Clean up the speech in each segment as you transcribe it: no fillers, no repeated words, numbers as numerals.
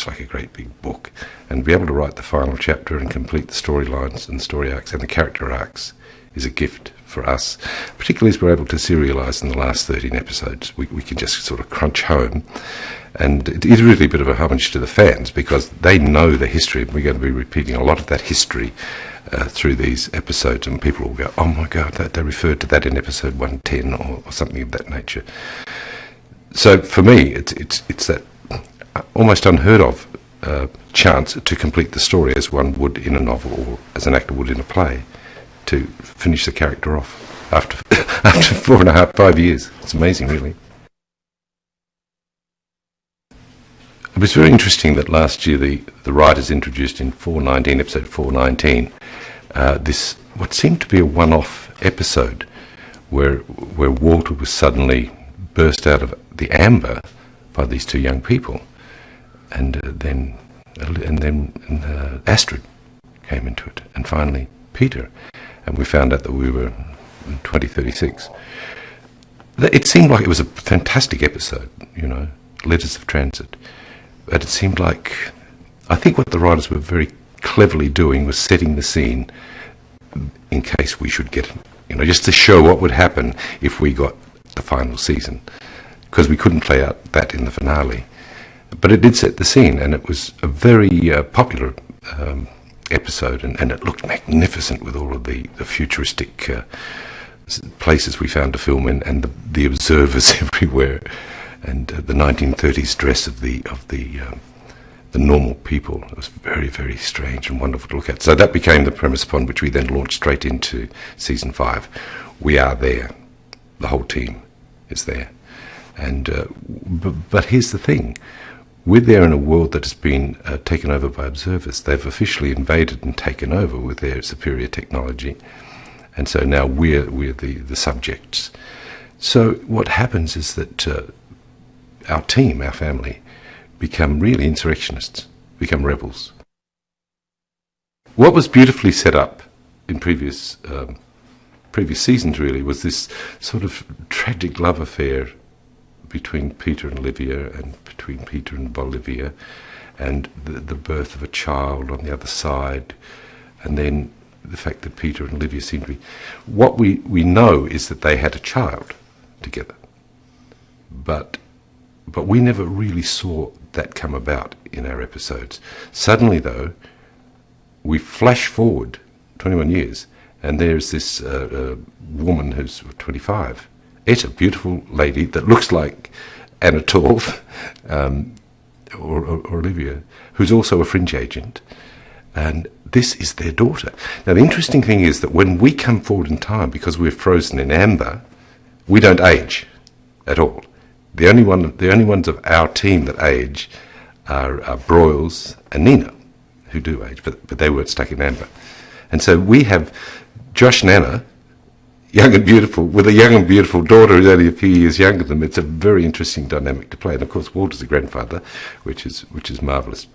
It's like a great big book. And to be able to write the final chapter and complete the storylines and the story arcs and the character arcs is a gift for us, particularly as we're able to serialise in the last 13 episodes. We can just sort of crunch home. And it is really a bit of a homage to the fans because they know the history. We're going to be repeating a lot of that history through these episodes, and people will go, oh my God, they referred to that in episode 110 or something of that nature. So for me, it's that almost unheard of chance to complete the story as one would in a novel or as an actor would in a play, to finish the character off after 4.5, 5 years. It's amazing, really. It was very interesting that last year the writers introduced in episode 419, this what seemed to be a one-off episode where Walter was suddenly burst out of the amber by these two young people, and then Astrid came into it, and finally Peter, and we found out that we were in 2036. It seemed like it was a fantastic episode, Letters of Transit. But it seemed like, I think what the writers were very cleverly doing was setting the scene in case we should get, just to show what would happen if we got the final season, because we couldn't play out that in the finale. But it did set the scene, and it was a very popular episode, and it looked magnificent with all of the futuristic places we found to film in, and the observers everywhere. And the 1930s dress of the normal people. It was very, very strange and wonderful to look at. So that became the premise upon which we then launched straight into season 5. We are there. The whole team is there. And but here's the thing. We're there in a world that has been taken over by observers. They've officially invaded and taken over with their superior technology. And so now we're the subjects. So what happens is that our team, our family, become really insurrectionists, become rebels. What was beautifully set up in previous seasons, really, was this sort of tragic love affair between Peter and Olivia, and between Peter and Bolivia, and the birth of a child on the other side, and then the fact that Peter and Olivia seem to be... What we know is that they had a child together, but we never really saw that come about in our episodes. Suddenly, though, we flash forward 21 years, and there's this woman who's 25. It's a beautiful lady that looks like Anatole or Olivia, who's also a fringe agent, and this is their daughter. Now, the interesting thing is that when we come forward in time, because we're frozen in amber, we don't age at all. The only ones of our team that age are Broyles and Nina, who do age, but they weren't stuck in amber. And so we have Josh and Anna, young and beautiful, with a young and beautiful daughter who's only a few years younger than them. It's a very interesting dynamic to play. And of course, Walter's a grandfather, which is marvellous.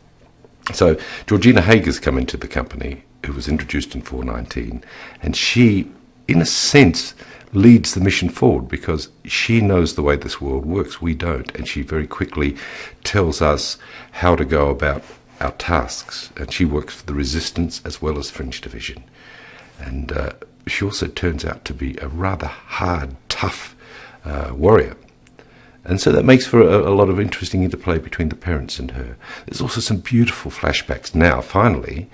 So Georgina Hager's come into the company, who was introduced in 419, and she, in a sense, leads the mission forward because she knows the way this world works. We don't, and she very quickly tells us how to go about our tasks, and she works for the Resistance as well as Fringe Division. And she also turns out to be a rather hard, tough warrior. And so that makes for a lot of interesting interplay between the parents and her. There's also some beautiful flashbacks now, finally,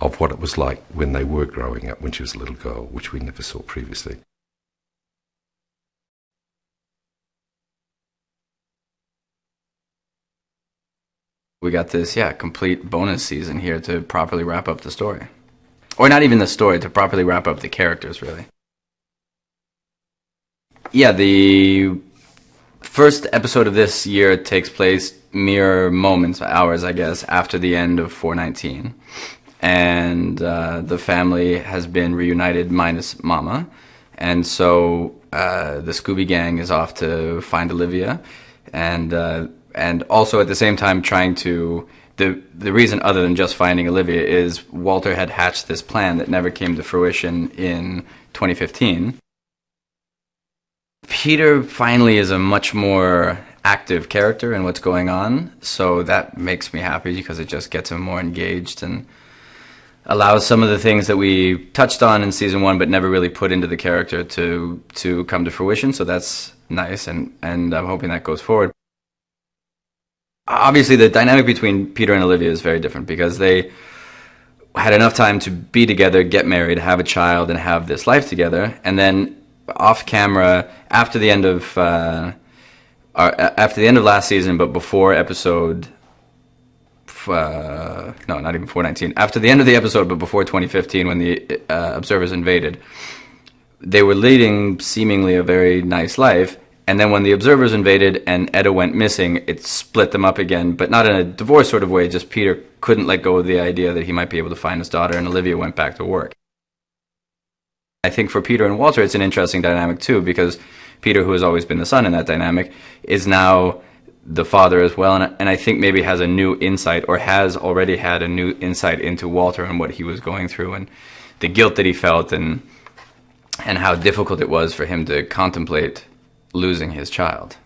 of what it was like when they were growing up, when she was a little girl, which we never saw previously. We got this, complete bonus season here to properly wrap up the story. Or not even the story, to properly wrap up the characters, really. Yeah, the first episode of this year takes place mere moments, hours, I guess, after the end of 419. And the family has been reunited minus Mama. And so the Scooby Gang is off to find Olivia. And also at the same time trying to... The reason other than just finding Olivia is Walter had hatched this plan that never came to fruition in 2015. Peter finally is a much more active character in what's going on. So that makes me happy because it just gets him more engaged and allows some of the things that we touched on in season 1 but never really put into the character to come to fruition. So that's nice, and I'm hoping that goes forward. Obviously, the dynamic between Peter and Olivia is very different because they had enough time to be together, get married, have a child, and have this life together. And then off camera, after the end of last season, but before episode, no, not even 419. After the end of the episode, but before 2015, when the observers invaded, they were leading seemingly a very nice life. And then when the observers invaded and Edda went missing, it split them up again, but not in a divorce sort of way, just Peter couldn't let go of the idea that he might be able to find his daughter, and Olivia went back to work. I think for Peter and Walter, it's an interesting dynamic too, because Peter, who has always been the son in that dynamic, is now the father as well, and I think maybe has a new insight, or has already had a new insight into Walter and what he was going through, and the guilt that he felt, and how difficult it was for him to contemplate losing his child.